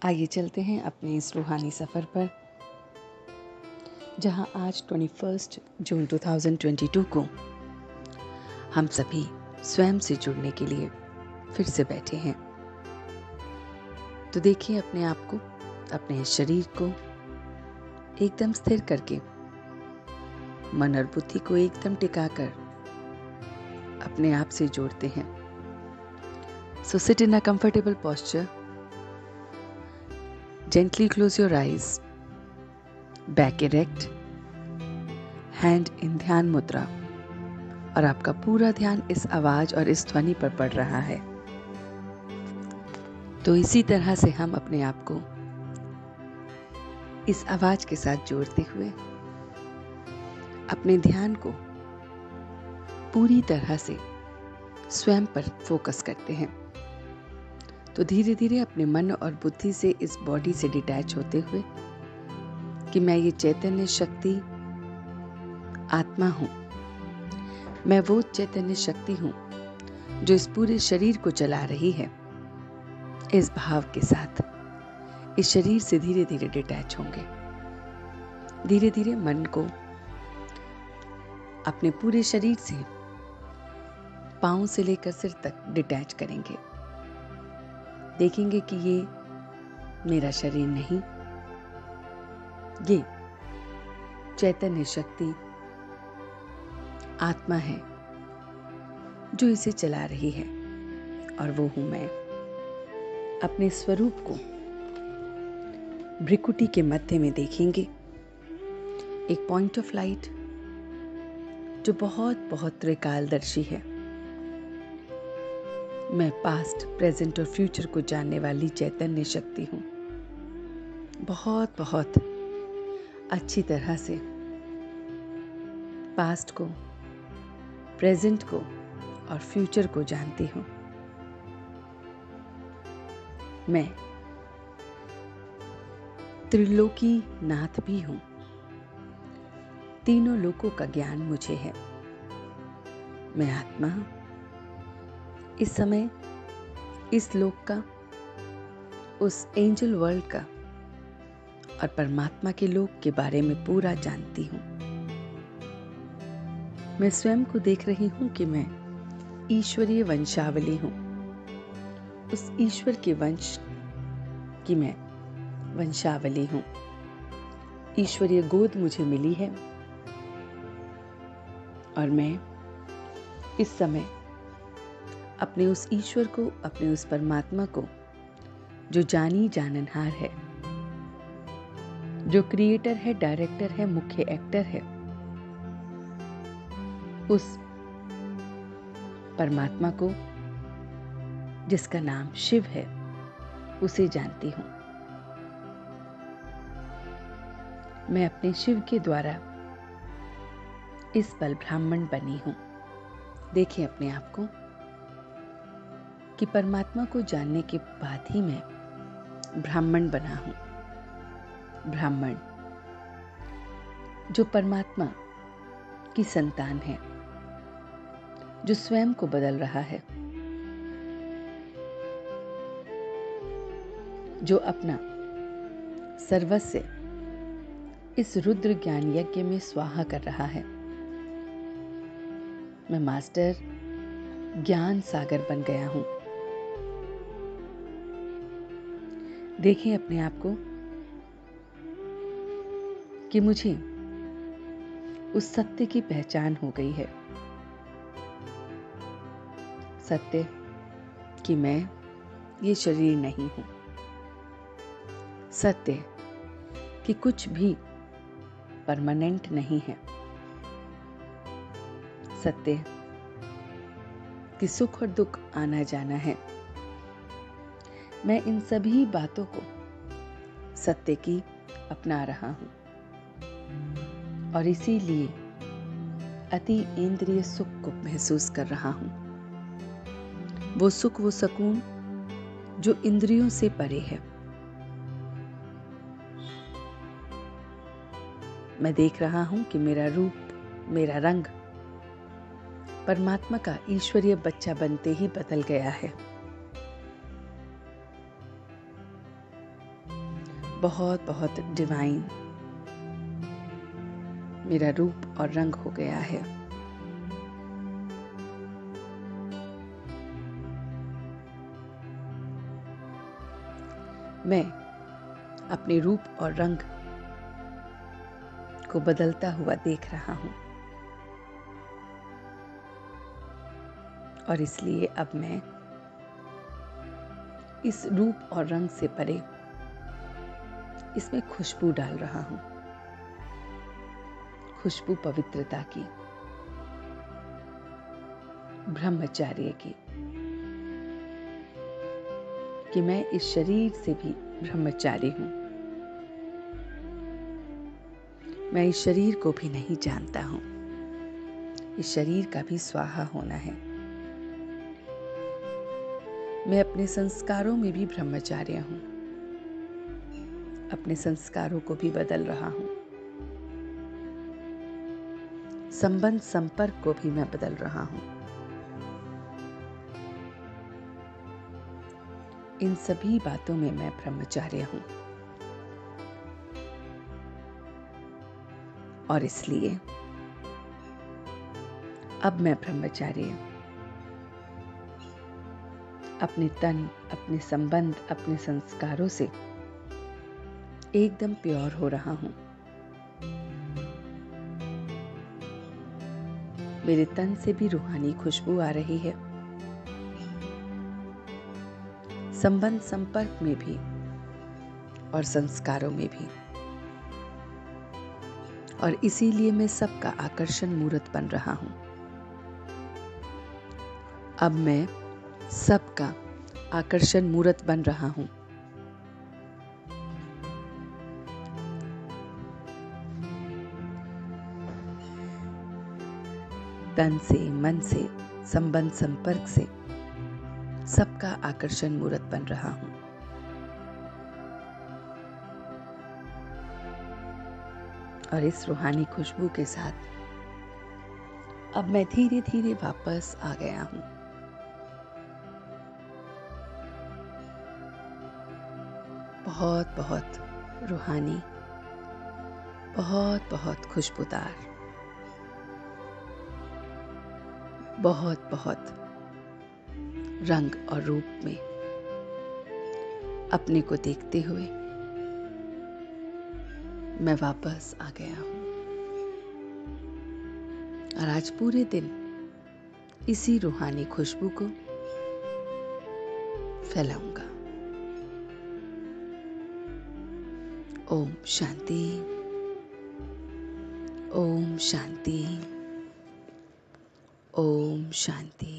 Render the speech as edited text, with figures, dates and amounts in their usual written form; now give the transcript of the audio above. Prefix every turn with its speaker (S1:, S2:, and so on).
S1: आइए चलते हैं अपने इस रूहानी सफ़र पर, जहां आज 21 जून 2022 को हम सभी स्वयं से जुड़ने के लिए फिर से बैठे हैं। तो देखिए अपने आप को, अपने शरीर को एकदम स्थिर करके, मन और बुद्धि को एकदम टिकाकर अपने आप से जोड़ते हैं। So sit in a comfortable posture, gently close your eyes, back erect, hand in ध्यान मुद्रा, और आपका पूरा ध्यान इस आवाज और इस ध्वनि पर पड़ रहा है। तो इसी तरह से हम अपने आप को इस आवाज के साथ जोड़ते हुए अपने ध्यान को पूरी तरह से स्वयं पर फोकस करते हैं। तो धीरे धीरे अपने मन और बुद्धि से इस बॉडी से डिटैच होते हुए कि मैं ये चैतन्य शक्ति आत्मा हूं, मैं वो चैतन्य शक्ति हूं जो इस पूरे शरीर को चला रही है, इस भाव के साथ इस शरीर से धीरे धीरे डिटैच होंगे। धीरे धीरे मन को अपने पूरे शरीर से पांव से लेकर सिर तक डिटैच करेंगे। देखेंगे कि ये मेरा शरीर नहीं, ये चैतन्य शक्ति आत्मा है जो इसे चला रही है, और वो हूं मैं। अपने स्वरूप को भ्रिकुटी के मध्य में देखेंगे, एक पॉइंट ऑफ लाइट जो बहुत बहुत त्रिकालदर्शी है। मैं पास्ट, प्रेजेंट और फ्यूचर को जानने वाली चैतन्य शक्ति हूं। बहुत बहुत अच्छी तरह से पास्ट को, प्रेजेंट को और फ्यूचर को जानती हूं। मैं त्रिलोकी नाथ भी हूं। तीनों लोकों का ज्ञान मुझे है। मैं आत्मा इस समय इस लोक का, उस एंजल वर्ल्ड का और परमात्मा के लोक के बारे में पूरा जानती हूं। मैं स्वयं को देख रही हूं कि मैं ईश्वरीय वंशावली हूं। उस ईश्वर के वंश की मैं वंशावली हूं। ईश्वरीय गोद मुझे मिली है और मैं इस समय अपने उस ईश्वर को, अपने उस परमात्मा को जो जानी जाननहार है, जो क्रिएटर है, डायरेक्टर है, मुख्य एक्टर है, उस परमात्मा को जिसका नाम शिव है, उसे जानती हूं। मैं अपने शिव के द्वारा इस पल ब्राह्मण बनी हूं। देखिए अपने आप को कि परमात्मा को जानने के बाद ही मैं ब्राह्मण बना हूं। ब्राह्मण जो परमात्मा की संतान है, जो स्वयं को बदल रहा है, जो अपना सर्वस्व इस रुद्र ज्ञान यज्ञ में स्वाहा कर रहा है। मैं मास्टर ज्ञान सागर बन गया हूं। देखें अपने आप को कि मुझे उस सत्य की पहचान हो गई है। सत्य कि मैं ये शरीर नहीं हूं। सत्य कि कुछ भी परमानेंट नहीं है। सत्य कि सुख और दुख आना जाना है। मैं इन सभी बातों को सत्य की अपना रहा हूं, और इसीलिए अति इंद्रिय सुख को महसूस कर रहा हूं। वो सुख, वो सुकून जो इंद्रियों से परे है। मैं देख रहा हूं कि मेरा रूप, मेरा रंग परमात्मा का ईश्वरीय बच्चा बनते ही बदल गया है। बहुत बहुत डिवाइन मेरा रूप और रंग हो गया है। मैं अपने रूप और रंग को बदलता हुआ देख रहा हूं और इसलिए अब मैं इस रूप और रंग से परे इसमें खुशबू डाल रहा हूं, खुशबू पवित्रता की, ब्रह्मचर्य की, कि मैं इस शरीर से भी ब्रह्मचारी हूं। मैं इस शरीर को भी नहीं जानता हूं, इस शरीर का भी स्वाहा होना है। मैं अपने संस्कारों में भी ब्रह्मचार्य हूं, अपने संस्कारों को भी बदल रहा हूं, संबंध संपर्क को भी मैं बदल रहा हूं। इन सभी बातों में मैं ब्रह्मचार्य हूं और इसलिए अब मैं ब्रह्मचार्य अपने तन, अपने संबंध, अपने संस्कारों से एकदम प्योर हो रहा हूं। मेरे तन से भी रूहानी खुशबू आ रही है, संबंध संपर्क में भी और संस्कारों में भी, और इसीलिए मैं सबका आकर्षण मूर्त बन रहा हूं। अब मैं सबका आकर्षण मूर्त बन रहा हूं। तन से, मन से, संबंध संपर्क से सबका आकर्षण मूर्त बन रहा हूं। और इस रूहानी खुशबू के साथ अब मैं धीरे धीरे वापस आ गया हूं। बहुत बहुत रूहानी, बहुत बहुत खुशबूदार, बहुत बहुत रंग और रूप में अपने को देखते हुए मैं वापस आ गया हूं। और आज पूरे दिन इसी रूहानी खुशबू को फैलाऊंगा। ओम शांति, ओम शांति, ओम शांति।